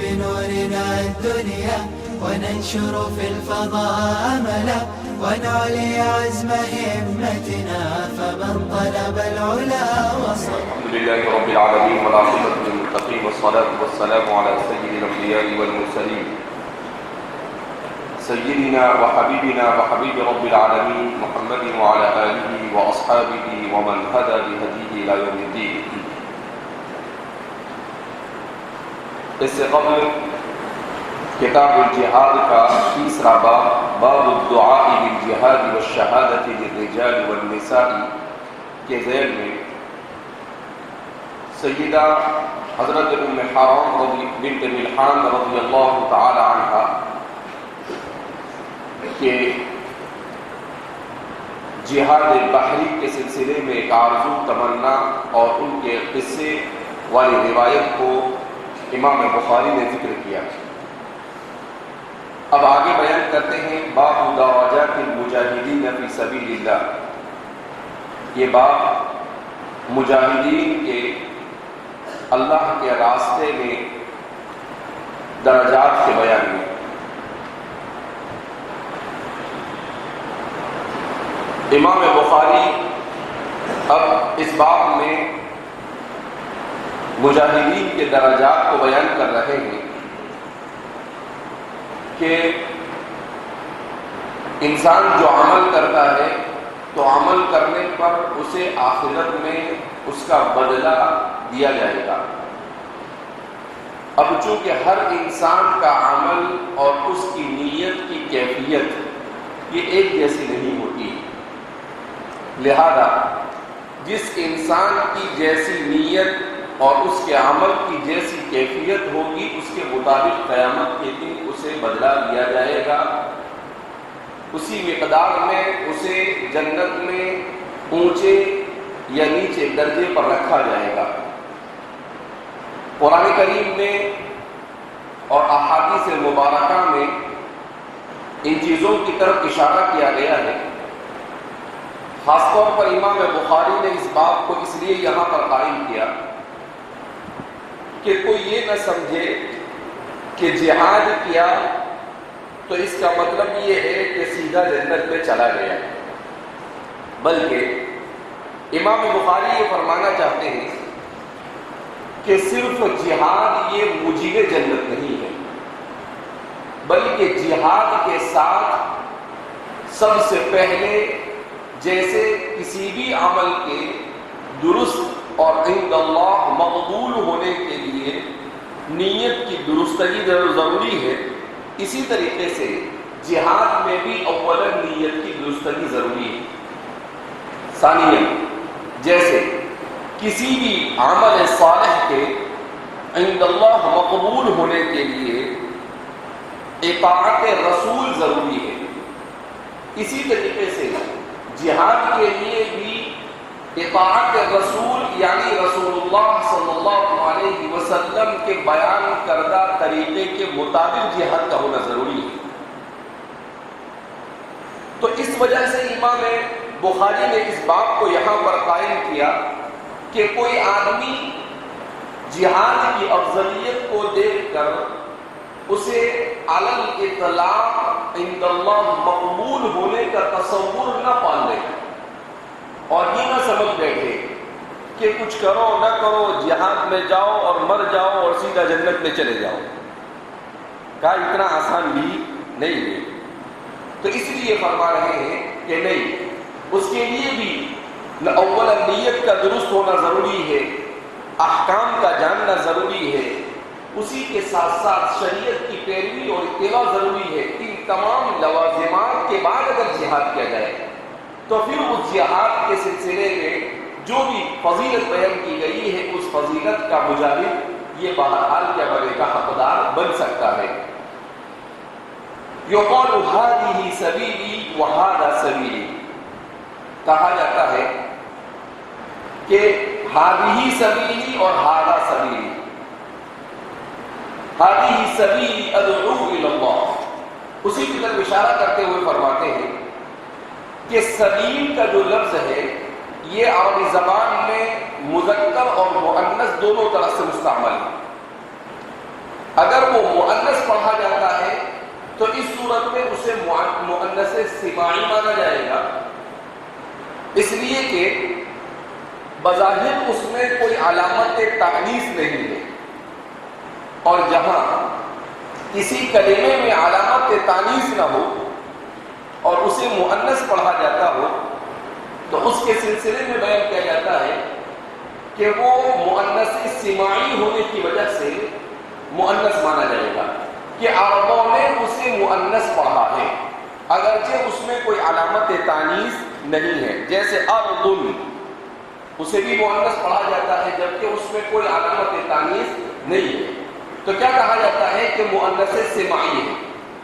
بنورنا الدنيا وننشر في الفضاء أملا ونعلي عزم همتنا فمن طلب العلا وصل. الحمد لله رب العالمين والعاقبة للمتقين والصلاة والسلام على سيد الأنبياء والمرسلين سيدنا وحبيبنا وحبيب رب العالمين محمد وعلى آله وأصحابه ومن هدى بهديه إلى يوم الدين. اس سے قبل کتاب الجہاد کا تیسرا باب الدعاء بالجہاد والشہادة للرجال والنساء کے ذیل میں سیدہ حضرت ام حرام بنت ملحان رضی اللہ تعالی عنہ کہ جہاد بحری کے سلسلے میں ایک آرزو تمنا اور ان کے قصے والی روایت کو امام بخاری نے ذکر کیا. اب آگے بیان کرتے ہیں باب درجات المجاہدین فی سبیل اللہ. یہ باب مجاہدین کے اللہ کے راستے میں درجات کے بیان میں. امام بخاری اب اس باب میں مجاہدین کے درجات کو بیان کر رہے ہیں کہ انسان جو عمل کرتا ہے تو عمل کرنے پر اسے آخرت میں اس کا بدلہ دیا جائے گا. اب چونکہ ہر انسان کا عمل اور اس کی نیت کی کیفیت یہ ایک جیسی نہیں ہوتی، لہذا جس انسان کی جیسی نیت اور اس کے عمل کی جیسی کیفیت ہوگی اس کے مطابق قیامت کے دن اسے بدلہ دیا جائے گا. اسی مقدار میں اسے جنت میں اونچے یا نیچے درجے پر رکھا جائے گا. قرآن کریم میں اور احادیث مبارکہ میں ان چیزوں کی طرف اشارہ کیا گیا ہے. خاص طور پر امام بخاری نے اس بات کو اس لیے یہاں پر قائم کیا کہ کوئی یہ نہ سمجھے کہ جہاد کیا تو اس کا مطلب یہ ہے کہ سیدھا جنت میں چلا گیا، بلکہ امام بخاری یہ فرمانا چاہتے ہیں کہ صرف جہاد یہ موجب جنت نہیں ہے، بلکہ جہاد کے ساتھ سب سے پہلے جیسے کسی بھی عمل کے درست اور عند اللہ مقبول ہونے کے لیے نیت کی درستگی ضروری ہے، اسی طریقے سے جہاد میں بھی اولا نیت کی درستگی ضروری ہے. ثانیاً جیسے کسی بھی عمل صالح کے عند اللہ مقبول ہونے کے لیے اطاعت رسول ضروری ہے، اسی طریقے سے جہاد کے لیے بھی اطاعت رسول یعنی رسول اللہ صلی اللہ علیہ وسلم کے بیان کردہ طریقے کے مطابق جہاد کا ہونا ضروری ہے. تو اس وجہ سے امام بخاری نے اس بات کو یہاں پر قائم کیا کہ کوئی آدمی جہاد کی افضلیت کو دیکھ کر اسے علی الاطلاق عند اللہ مقبول ہونے کا تصور نہ پال لے اور یہ نہ سمجھ بیٹھے کہ کچھ کرو نہ کرو جہاد میں جاؤ اور مر جاؤ اور سیدھا جنت میں چلے جاؤ. کہا اتنا آسان بھی نہیں ہے. تو اس لیے فرما رہے ہیں کہ نہیں، اس کے لیے بھی اولا نیت کا درست ہونا ضروری ہے، احکام کا جاننا ضروری ہے، اسی کے ساتھ ساتھ شریعت کی پیروی اور اتباع ضروری ہے. ان تمام لوازمات کے بعد اگر جہاد کیا جائے تو پھر اس جہاد کے سلسلے میں جو بھی فضیلت بیان کی گئی ہے اس فضیلت کا مجاہد یہ بہرحال کیا بنے کا حقدار بن سکتا ہے. یقال هذه سبیلی وهذا سبیلی، کہا جاتا ہے کہ هذه سبیلی اور هذا سبیلی. هذه سبیلی ادعو الی اللہ، اسی کی طرف اشارہ کرتے ہوئے فرماتے ہیں کہ سبیل کا جو لفظ ہے یہ عربی زبان میں مذکر اور مؤنث دونوں طرح سے مستعمل ہے. اگر وہ مؤنث پڑھا جاتا ہے تو اس صورت میں اسے مؤنث سماعی مانا جائے گا، اس لیے کہ بظاہر اس میں کوئی علامت تانیث نہیں ہے، اور جہاں کسی کلمے میں علامت تانیث نہ ہو اور اسے مؤنث پڑھا جاتا ہو تو اس کے سلسلے میں بیان کیا جاتا ہے کہ وہ مؤنث سماعی ہونے کی وجہ سے مؤنث مانا جائے گا، کہ عربوں نے اسے مؤنث پڑھا ہے اگرچہ اس میں کوئی علامت تانیث نہیں ہے، جیسے اردن اسے بھی مؤنث پڑھا جاتا ہے جبکہ اس میں کوئی علامت تانیث نہیں ہے، تو کیا کہا جاتا ہے کہ مؤنث سماعی ہے۔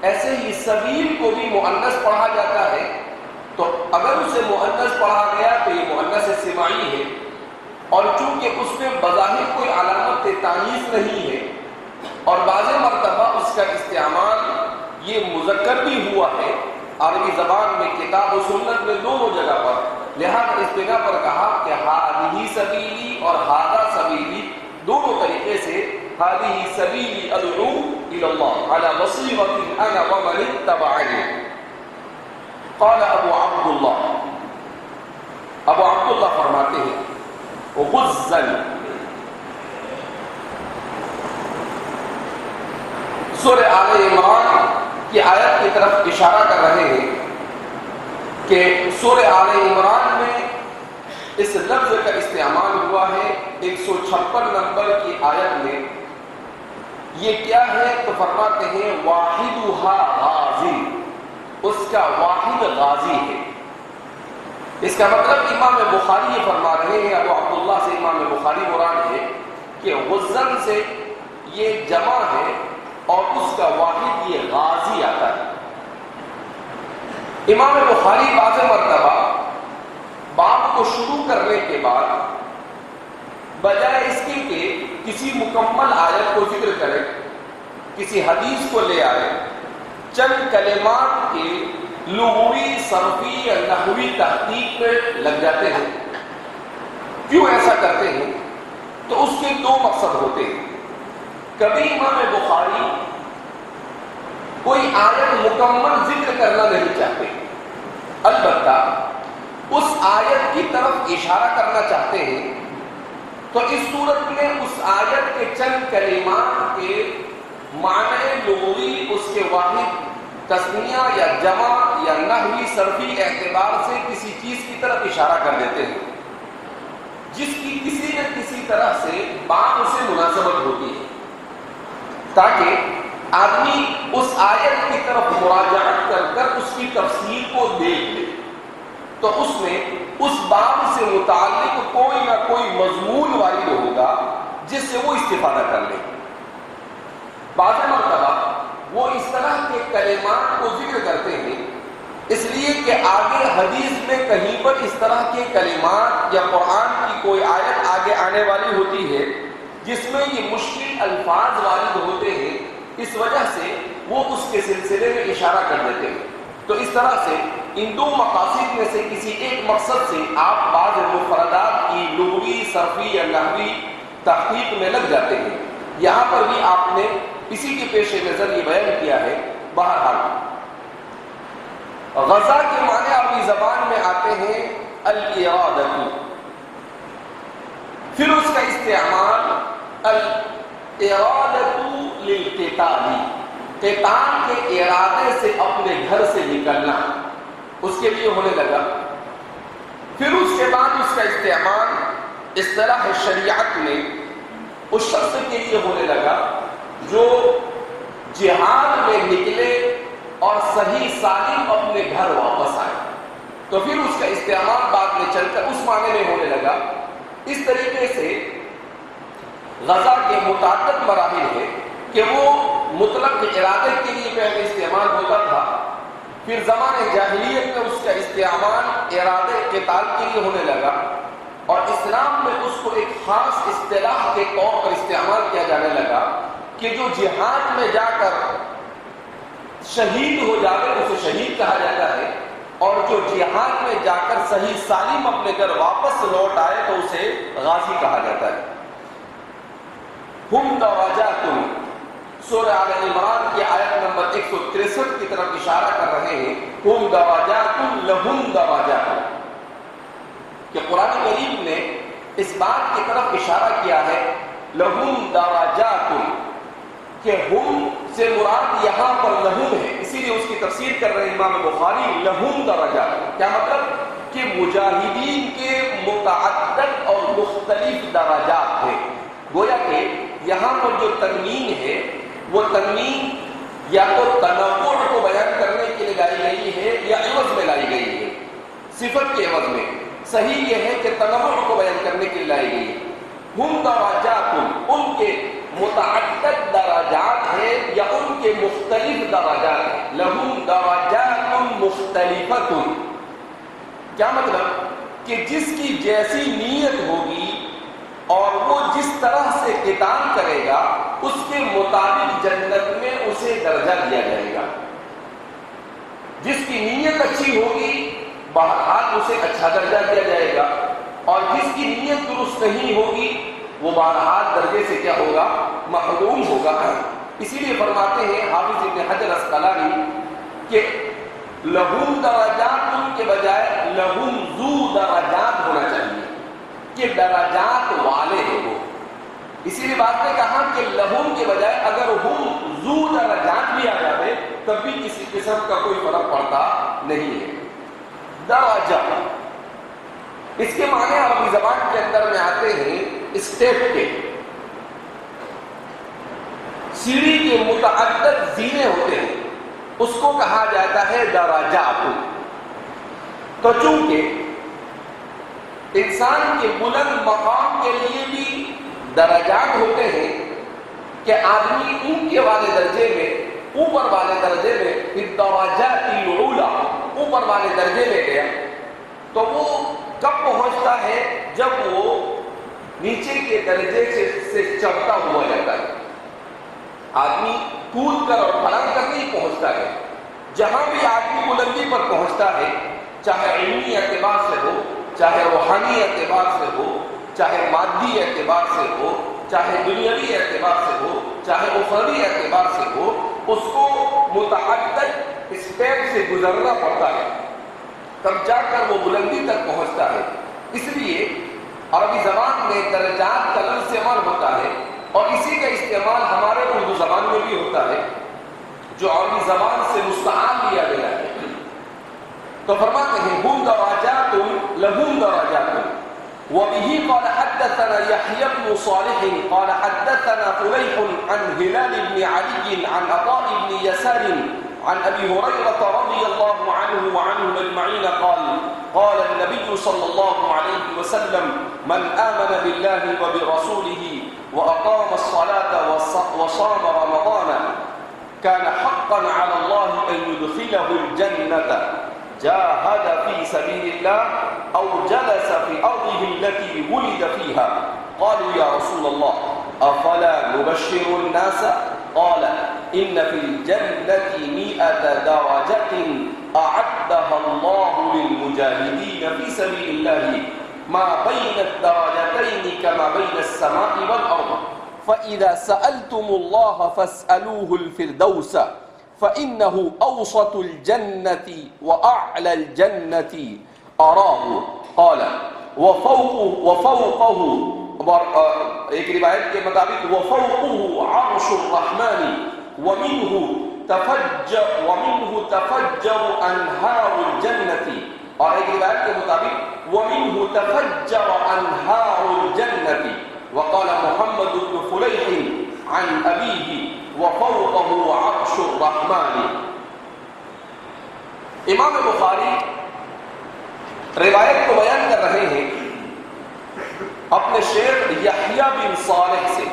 ایسے ہی سبیل کو بھی مؤنث پڑھا جاتا ہے، تو اگر اسے مؤنث پڑھا گیا تو یہ مؤنث سماعی ہے، اور چونکہ اس میں بظاہر کوئی علامت تانیث نہیں ہے اور بعض مرتبہ اس کا استعمال یہ مذکر بھی ہوا ہے عربی زبان میں کتاب و سنت میں دونوں جگہ پر، لہذا اس بنا پر کہا کہ ہذہ سبیلی اور ھذا سبیلی دونوں طریقے سے ہذہ سبیلی ادعو الی اللہ علی بصیرۃ انا ومن اتبعنی۔ قال ابو عبداللہ فرماتے ہیں غزن، سورہ آل عمران کی آیت کی طرف اشارہ کر رہے ہیں کہ سورہ آل عمران میں اس لفظ کا استعمال ہوا ہے 156 نمبر کی آیت میں۔ یہ کیا ہے تو فرماتے ہیں واحدھا غازی، اس کا واحد غازی ہے۔ اس کا مطلب امام بخاری یہ فرما رہے ہیں، ابو عبداللہ سے امام بخاری مراد ہے کہ غزن سے یہ جمع ہے اور اس کا واحد یہ غازی آتا ہے۔ امام بخاری بعض مرتبہ باب کو شروع کرنے کے بعد بجائے اس کے کہ کسی مکمل آیت کو ذکر کرے، کسی حدیث کو لے آئے، چند کلمات کے لغوی، صرفی یا نحوی تحقیق میں لگ جاتے ہیں۔ کیوں ایسا کرتے ہیں؟ تو اس کے دو مقصد ہوتے ہیں۔ کبھی امام بخاری کوئی آیت مکمل ذکر کرنا نہیں چاہتے، البتہ اس آیت کی طرف اشارہ کرنا چاہتے ہیں، تو اس صورت میں اس آیت کے چند کلمات کے معنی لغوی، اس کے واحد تسنیہ یا جمع یا نحوی صرفی اعتبار سے کسی چیز کی طرف اشارہ کر دیتے ہیں جس کی کسی نہ کسی طرح سے بات سے مناسبت ہوتی ہے، تاکہ آدمی اس آیت کی طرف مراجعت کر کر اس کی تفسیر کو دیکھ لے، تو اس میں اس باب سے متعلق کوئی نہ کوئی مضمون وارد ہوگا جس سے وہ استفادہ کر لے۔ بعض مرتبہ وہ اس طرح کے کلمات کو ذکر کرتے ہیں اس لیے کہ آگے حدیث میں کہیں پر اس طرح کے کلمات یا قرآن کی کوئی آیت آگے آنے والی ہوتی ہے جس میں یہ مشکل الفاظ وارد ہوتے ہیں، اس وجہ سے وہ اس کے سلسلے میں اشارہ کر دیتے ہیں۔ تو اس طرح سے ان دو مقاصد میں سے کسی ایک مقصد سے آپ بعض مفردات کی لغوی، صرفی یا نحوی تحقیق میں لگ جاتے ہیں۔ یہاں پر بھی آپ نے اسی کے پیش نظر یہ بیان کیا ہے۔ بہرحال غزہ کے معنی عربی زبان میں آتے ہیں الارادۃ، پھر اس کا استعمال الارادۃ للقتال، قتال کے ارادے سے اپنے گھر سے نکلنا، اس کے لیے ہونے لگا۔ پھر اس کے بعد اس کا استعمال اصطلاح شریعت میں اس شخص کے لیے ہونے لگا جو جہاد میں نکلے اور صحیح سالم اپنے گھر واپس آئے، تو پھر اس کا استعمال بعد میں چل کر اس معنی میں ہونے لگا۔ اس طریقے سے غزہ کے متعدد مراحل ہیں کہ وہ مطلق ارادے کے لیے پہلے استعمال ہوتا تھا، پھر زمانے جاہلیت میں اس کا استعمال ارادے قتال کے لیے ہونے لگا، اور اسلام میں اس کو ایک خاص اصطلاح کے طور پر استعمال کیا جانے لگا کہ جو جہاد میں جا کر شہید ہو جاتے اسے شہید کہا جاتا ہے، اور جو جہاد میں جا کر صحیح سالم اپنے گھر واپس لوٹ آئے تو اسے غازی کہا جاتا ہے۔ ہم درجات، سورہ آل عمران طرف اشارہ کر رہے ہیں ہم درجات لہم درجات، کہ قرآن کریم نے اس بات کی طرف اشارہ کیا ہے لہم درجات، کہ ہم سے مراد یہاں پر لہم ہے، اسی لیے اس کی تفسیر کر رہے ہیں امام بخاری لہم درجات، کیا مطلب کہ مجاہدین کے متعدد اور مختلف درجات ہیں۔ گویا کہ یہاں پر جو تنوین ہے وہ تنوین یا تو تنوع کو بیان کرنے کے لیے لائی گئی ہے یا عوض میں لائی گئی ہے، صفت کے عوض میں۔ صحیح یہ ہے کہ تنوع کو بیان کرنے کے لیے لائی گئی ہے۔ ہم درجات، ان کے متعدد درجات ہیں یا ان کے مختلف درجات ہیں۔ لہم درجات مختلفۃ، کیا مطلب کہ جس کی جیسی نیت ہوگی اور وہ جس طرح سے قتال کرے گا اس کے مطابق جنت میں اسے درجہ دیا جائے گا۔ جس کی نیت اچھی ہوگی بہرحال اسے اچھا درجہ دیا جائے گا، اور جس کی نیت درست نہیں ہوگی وہ بہرحال درجے سے کیا ہوگا؟ محروم ہوگا۔ اسی لیے فرماتے ہیں حافظ ابن حجر اسقلانی کہ لہم درجات ان کے بجائے لہم ذو درجات ہونا چاہیے، کہ درجات والے ہیں وہ۔ اسی لیے بات نے کہا کہ لہم کے بجائے اگر ہم ذو درجات بھی آ جاتے تب بھی کسی قسم کا کوئی فرق پڑتا نہیں ہے۔ درجہ اس کے معنی عربی زبان کے اندر میں آتے ہیں اسٹیپ کے، سیڑھی کے متعدد زینے ہوتے ہیں، اس کو کہا جاتا ہے درجات۔ تو چونکہ انسان کے بلند مقام کے لیے بھی درجات ہوتے ہیں کہ آدمی اونچے والے درجے میں، اوپر والے درجے میں، الدرجات العلی، اوپر والے درجے میں گیا تو وہ کب پہنچتا ہے؟ جب وہ نیچے کے درجے سے چڑھتا ہوا جاتا ہے۔ آدمی کود کر اور پلنگ کر نہیں پہنچتا ہے، جہاں بھی آدمی بلندی پر پہنچتا ہے، چاہے علمی اعتبار سے ہو، چاہے روحانی اعتبار سے ہو، چاہے مادی اعتبار سے ہو، چاہے دنیاوی اعتبار سے ہو، چاہے اخروی اعتبار سے ہو، اس کو متعدد اسٹیپ سے گزرنا پڑتا ہے، تب جا کر وہ بلندی تک پہنچتا ہے۔ اس لیے عربی زبان میں درجات کا لفظ استعمال ہوتا ہے، اور اسی کا استعمال ہمارے اردو زبان میں بھی ہوتا ہے جو عربی زبان سے مستعار لیا گیا ہے۔ تو فرماتے ہیں ہم درجات لہم درجات۔ وبه قال حدثنا يحيى بن صالح قال حدثنا فليح عن هلال بن علي عن عطاء بن يسار عن ابي هريره رضي الله عنه وعنهم اجمعين قال قال النبي صلى الله عليه وسلم من آمن بالله وبرسوله وأقام الصلاة وصام رمضان كان حقا على الله أن يدخله الجنة جاهد في سبيل الله أو جلس في أرضه التي ولد فيها قالوا يا رسول الله أفلا نبشر الناس قال إن في الجنة 100 درجة أعدها الله للمجاهدين في سبيل الله ما بين الدرجتين كما بين السماء والأرض فإذا سألتم الله فاسألوه الفردوس فإنه أوسط الجنة وأعلى الجنة أراه قال وفوقه ایک روایت کے مطابق وفوقه عرش الرحمن ومنه تفجر أنهار الجنة، اور ایک روایت کے مطابق ومنه تفجر أنهار الجنة۔ وقال محمد بن فليح عن أبيه وفوقه عرش الرحمن۔ امام بخاری روایت کو بیان کر رہے ہیں اپنے شیخ یحییٰ بن صالح سے۔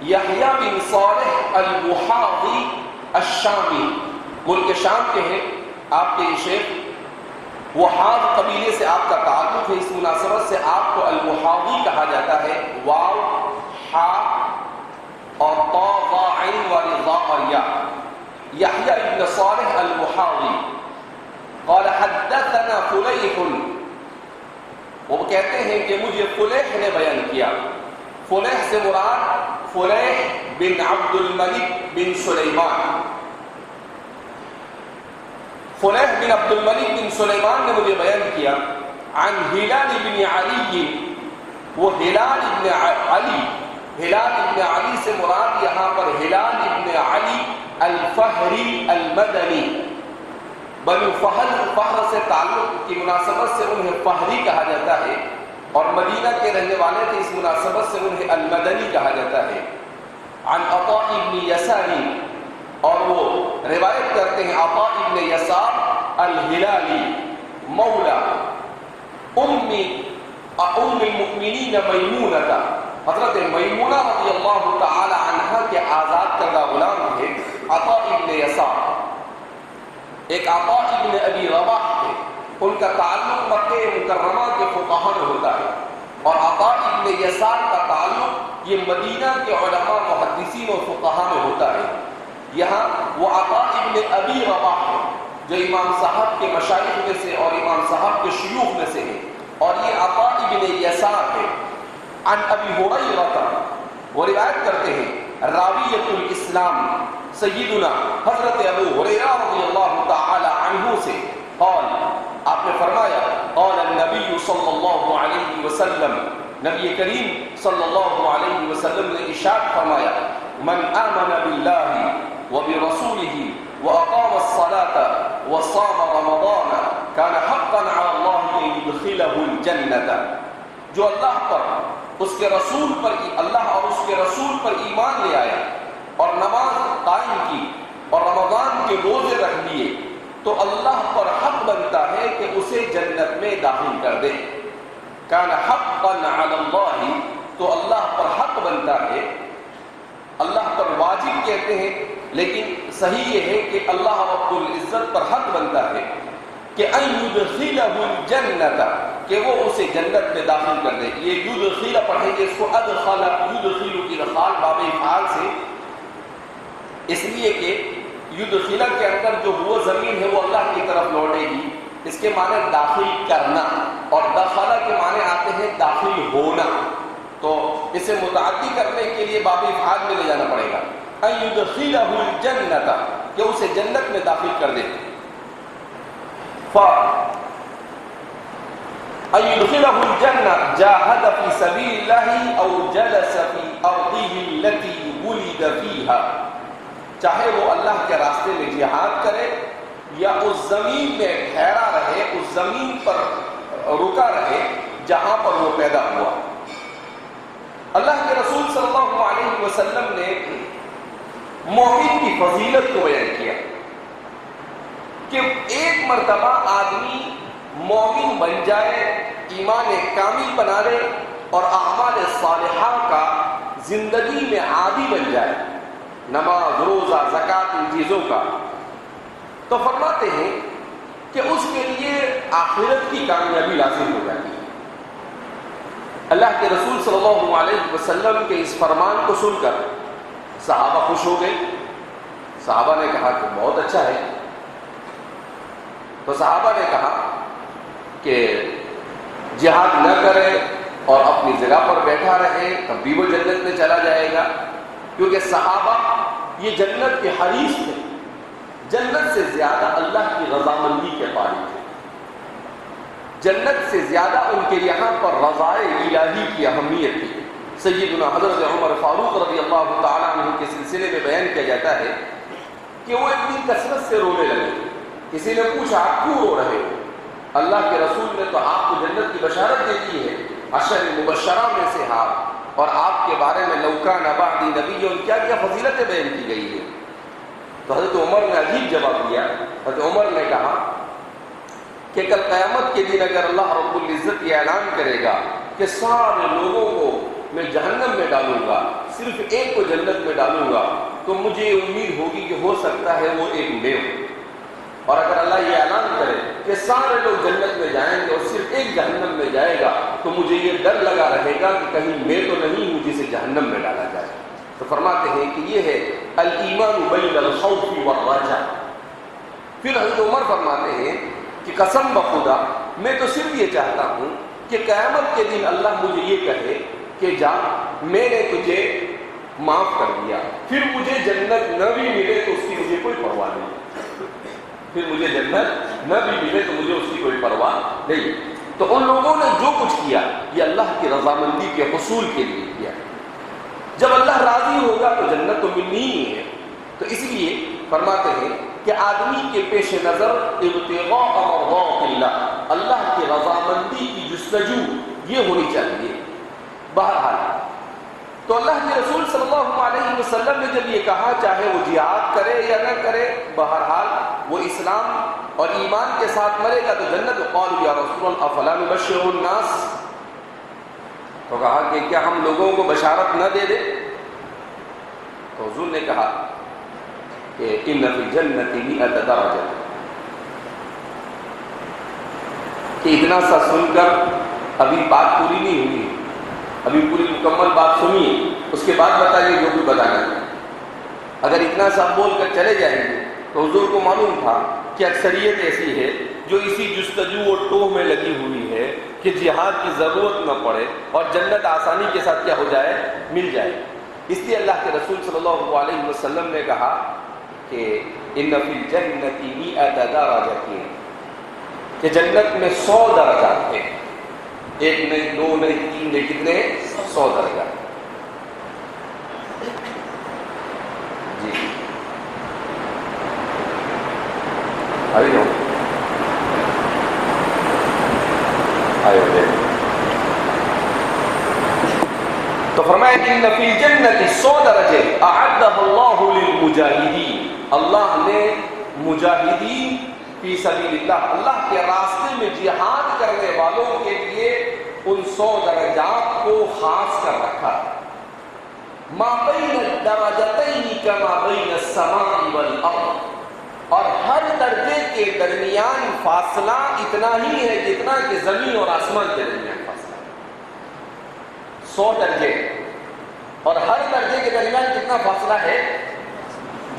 یحییٰ بن صالح الوحاضی الشامی، ملک شام کے ہیں آپ کے یہ شیخ۔ وحاض قبیلے سے آپ کا تعلق ہے، اس مناسبت سے آپ کو الوحاضی کہا جاتا ہے۔ واو، حا اور طا، ضا، عین والی ضا اور یا۔ یحییٰ بن صالح الوحاضی قال حدثنا فلیح، وہ کہتے ہیں کہ مجھے فلیح نے بیان کیا۔ فلیح سے مراد فلیح بن عبد الملک بن سلیمان، فلیح بن عبد الملک بن سلیمان نے مجھے بیان کیا عن ہلال بن علی، وہ ہلال ابن علی، ہلال ابن علی سے مراد یہاں پر ہلال ابن علی الفہری المدنی، بنو فہر سے تعلق کی مناسبت سے انہیں فہری کہا جاتا ہے، اور مدینہ کے رہنے والے تھے، اس مناسبت سے انہیں المدنی کہا جاتا ہے۔ عن عطاء ابن یساری، اور وہ روایت کرتے ہیں عطاء ابن یسار الہلالی مولا ام المؤمنین میمونہ، حضرت میمونہ رضی اللہ تعالی عنہا کے آزاد کردہ غلام تھے عطاء ابن یسار۔ ایک عطاء ابن ابی رباح تھے، ان کا تعلق مکہ مکرمہ کے فقہاء میں ہوتا ہے، اور عطاء ابن یسار کا تعلق یہ مدینہ کے علماء محدثین اور فقہاء میں ہوتا ہے۔ یہاں وہ عطاء ابن ابی رباح ہے جو امام صاحب کے مشائخ میں سے اور امام صاحب کے شیوخ میں سے ہیں، اور یہ عطاء ابن یسار ہے۔ عن ابی ہریرہ، وہ روایت کرتے ہیں راویۃ الاسلام سیدنا حضرت ابو ہریرہ رضی اللہ تعالی عنہ سے، قال، آپ نے فرمایا، قال النبی صلی اللہ علیہ وسلم، نبی کریم صلی اللہ علیہ وسلم نے ارشاد فرمایا، من آمن باللہ وبرسولہ وأقام الصلاة وصام رمضان كان حقا على الله أن يدخله الجنة، جو اللہ پر، اس کے رسول پر، اللہ اور اس کے رسول پر ایمان لے آیا اور نماز قائم کی اور رمضان کے روزے رکھ لیے، تو اللہ پر حق بنتا ہے کہ اسے جنت میں داخل کر دے۔ كان حقا على الله، تو اللہ پر حق بنتا ہے، اللہ پر واجب کہتے ہیں لیکن صحیح یہ ہے کہ اللہ رب العزت پر حق بنتا ہے کہ ان یدخلہ الجنت، کہ وہ اسے جنت میں داخل کر دے۔ یہ یدخل پڑھیں گے اس کو ادخل یدخل کی رخال باب افعال سے، اس لیے کہ یدخلہ کے اندر جو وہ زمین ہے وہ اللہ کی طرف لوٹے گی، اس کے معنی داخل کرنا، اور دخلہ کے معنی آتے ہیں داخل ہونا، تو اسے متعدی کرنے کے لیے باب افعال میں لے جانا پڑے گا۔ ان یدخلہ الجنت، کہ اسے جنت میں داخل کر دے۔ ان يدخله الجنة جاهد في سبيل الله او جلس في ارضه التي ولد فيها، چاہے وہ اللہ کے راستے میں جہاد کرے یا اس زمین میں ٹھہرا رہے، اس زمین پر رکا رہے جہاں پر وہ پیدا ہوا۔ اللہ کے رسول صلی اللہ علیہ وسلم نے مومن کی فضیلت کو بیان کیا کہ ایک مرتبہ آدمی مومن بن جائے، ایمان کامل بنا لے اور اعمال صالحہ کا زندگی میں عادی بن جائے، نماز، روزہ، زکوٰۃ، ان چیزوں کا، تو فرماتے ہیں کہ اس کے لیے آخرت کی کامیابی لازم ہو جاتی ہے۔ اللہ کے رسول صلی اللہ علیہ وسلم کے اس فرمان کو سن کر صحابہ خوش ہو گئے۔ صحابہ نے کہا کہ بہت اچھا ہے۔ تو صحابہ نے کہا کہ جہاد نہ کرے اور اپنی جگہ پر بیٹھا رہے تب بھی وہ جنت میں چلا جائے گا، کیونکہ صحابہ یہ جنت کے حریص تھے، جنت سے زیادہ اللہ کی رضامندی کے قائل تھے، جنت سے زیادہ ان کے یہاں پر رضائے الہی کی اہمیت تھی۔ سیدنا حضرت عمر فاروق رضی اللہ تعالیٰ عنہ کے سلسلے میں بیان کیا جاتا ہے کہ وہ ایک دن کثرت سے رونے لگے۔ کسی نے پوچھا آپ کیوں رو رہے ہو؟ اللہ کے رسول نے تو آپ کو جنت کی بشارت دے دی ہے، عشر مبشرہ میں سے اور آپ کے بارے میں لو کان بعدی نبی اور کیا کیا فضیلتیں بیان کی گئی ہے۔ تو حضرت عمر نے عجیب جواب دیا۔ حضرت عمر نے کہا کہ کل قیامت کے دن اگر اللہ رب العزت یہ اعلان کرے گا کہ سارے لوگوں کو میں جہنم میں ڈالوں گا، صرف ایک کو جنت میں ڈالوں گا، تو مجھے امید ہوگی کہ ہو سکتا ہے وہ ایک میں ہو۔ اور اگر اللہ یہ اعلان کرے کہ سارے لوگ جنت میں جائیں گے اور صرف ایک جہنم میں جائے گا، تو مجھے یہ ڈر لگا رہے گا کہ کہیں میں تو نہیں ہوں جسے جہنم میں ڈالا جائے۔ تو فرماتے ہیں کہ یہ ہے الایمان بین الخوف والرجاء۔ پھر حضرت عمر فرماتے ہیں کہ قسم بخدا میں تو صرف یہ چاہتا ہوں کہ قیامت کے دن اللہ مجھے یہ کہے کہ جا میں نے تجھے معاف کر دیا، پھر مجھے جنت نہ بھی ملے تو اس کی مجھے کوئی پرواہ نہیں۔ پھر مجھے جنت نہ بھی ملے تو مجھے اس کی کوئی پرواہ نہیں۔ تو ان لوگوں نے جو کچھ کیا یہ اللہ کی رضامندی کے حصول کے لیے کیا۔ جب اللہ راضی ہوگا تو جنت تو ملنی ہی ہے۔ تو اس لیے فرماتے ہیں کہ آدمی کے پیش نظر ابتغاء مرضات اللہ، اللہ کی رضامندی کی جستجو یہ ہونی چاہیے۔ بہرحال تو اللہ کے رسول صلی اللہ علیہ وسلم نے جب یہ کہا چاہے وہ جہاد کرے یا نہ کرے، بہرحال وہ اسلام اور ایمان کے ساتھ مرے گا تو جنت۔ قالوا یا رسول اللہ افلا نبشر الناس، تو کہا کہ کیا ہم لوگوں کو بشارت نہ دے دیں؟ تو حضور نے کہا کہ ان فی الجنۃ 100 درجہ، کہ اتنا سا سن کر ابھی بات پوری نہیں ہوئی، ابھی پوری مکمل بات سنیے، اس کے بعد بتائیے جو بھی بتانا ہے۔ اگر اتنا سا بول کر چلے جائیں گے تو حضور کو معلوم تھا کہ اکثریت ایسی ہے جو اسی جستجو اور ٹوہ میں لگی ہوئی ہے کہ جہاد کی ضرورت نہ پڑے اور جنت آسانی کے ساتھ کیا ہو جائے، مل جائے۔ اس لیے اللہ کے رسول صلی اللہ علیہ وسلم نے کہا کہ ان فی الجنۃ 100 درجہ، کہ جنت میں 100 درجات ہیں، ایک نہیں، دو نہیں، تین نہیں، کتنے؟ 100 درجات۔ جی ابھی ہو آئے ہوئے تو فرمایا کہ ان فی الجنۃ 100 درجے اعدہ اللہ للمجاہدین، اللہ نے مجاہدین فی سبیل اللہ، اللہ کے راستے میں جہاد کرنے والوں کے لیے ان 100 درجات کو خاص کر رکھا۔ ما بین الدرجتین کما بین السماء والارض، اور ہر درجے کے درمیان فاصلہ اتنا ہی ہے جتنا کہ زمین اور آسمان کے درمیان فاصلہ ہے۔ 100 درجے، اور ہر درجے کے درمیان کتنا فاصلہ ہے؟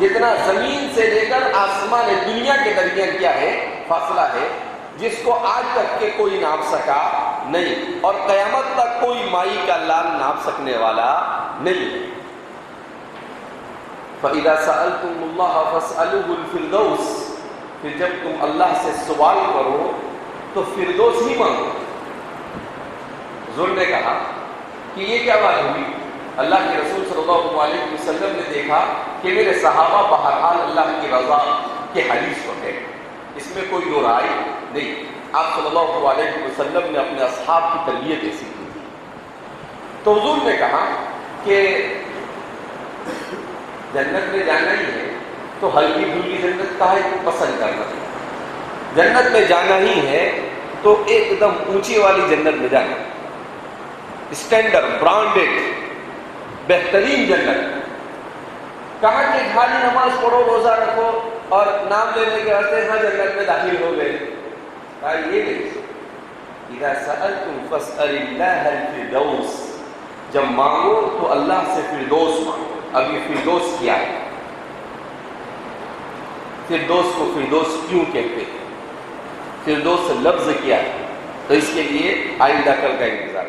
جتنا زمین سے لے کر آسمان دنیا کے درمیان کیا ہے؟ فاصلہ ہے، جس کو آج تک کے کوئی ناپ سکا نہیں، اور قیامت تک کوئی مائی کا لال ناپ سکنے والا نہیں۔ فَإِذَا سَأَلْتُمُ اللَّهَ فَاسْأَلُوهُ الْفِرْدَوْسَ، پھر جب تم اللہ سے سوال کرو تو فردوس ہی مانگو۔ حضور نے کہا کہ یہ کیا بات ہوئی؟ اللہ کے رسول صلی اللہ علیہ وسلم نے دیکھا کہ میرے صحابہ بہرحال اللہ کی رضا کے حریص کو ہے، اس میں کوئی دو رائے نہیں۔ آپ صلی اللہ علیہ وسلم نے اپنے اصحاب کی تربیت ایسی کی تھی۔ تو حضور نے کہا کہ جنت میں جانا ہی ہے تو ہلکی پھلکی جنت کا ہے پسند کرنا، جنت میں جانا ہی ہے تو ایک دم اونچی والی جنت میں جانا، اسٹینڈرڈ، برانڈیڈ، بہترین جنت۔ کہاں کہ خالی نماز پڑھو، روزہ رکھو اور نام لینے کے واسطے ہاں جنت میں داخل ہو گئے، کہا یہ نہیں۔ اذا سألتم فاسأل اللہ الفردوس، جب مانگو تو اللہ سے فردوس مانگو۔ اب یہ فردوس کیا ہے؟ فردوس کو فردوس کیوں کہتے ہیں؟ فردوس لفظ کیا ہے؟ تو اس کے لیے آئندہ کل کا انتظار۔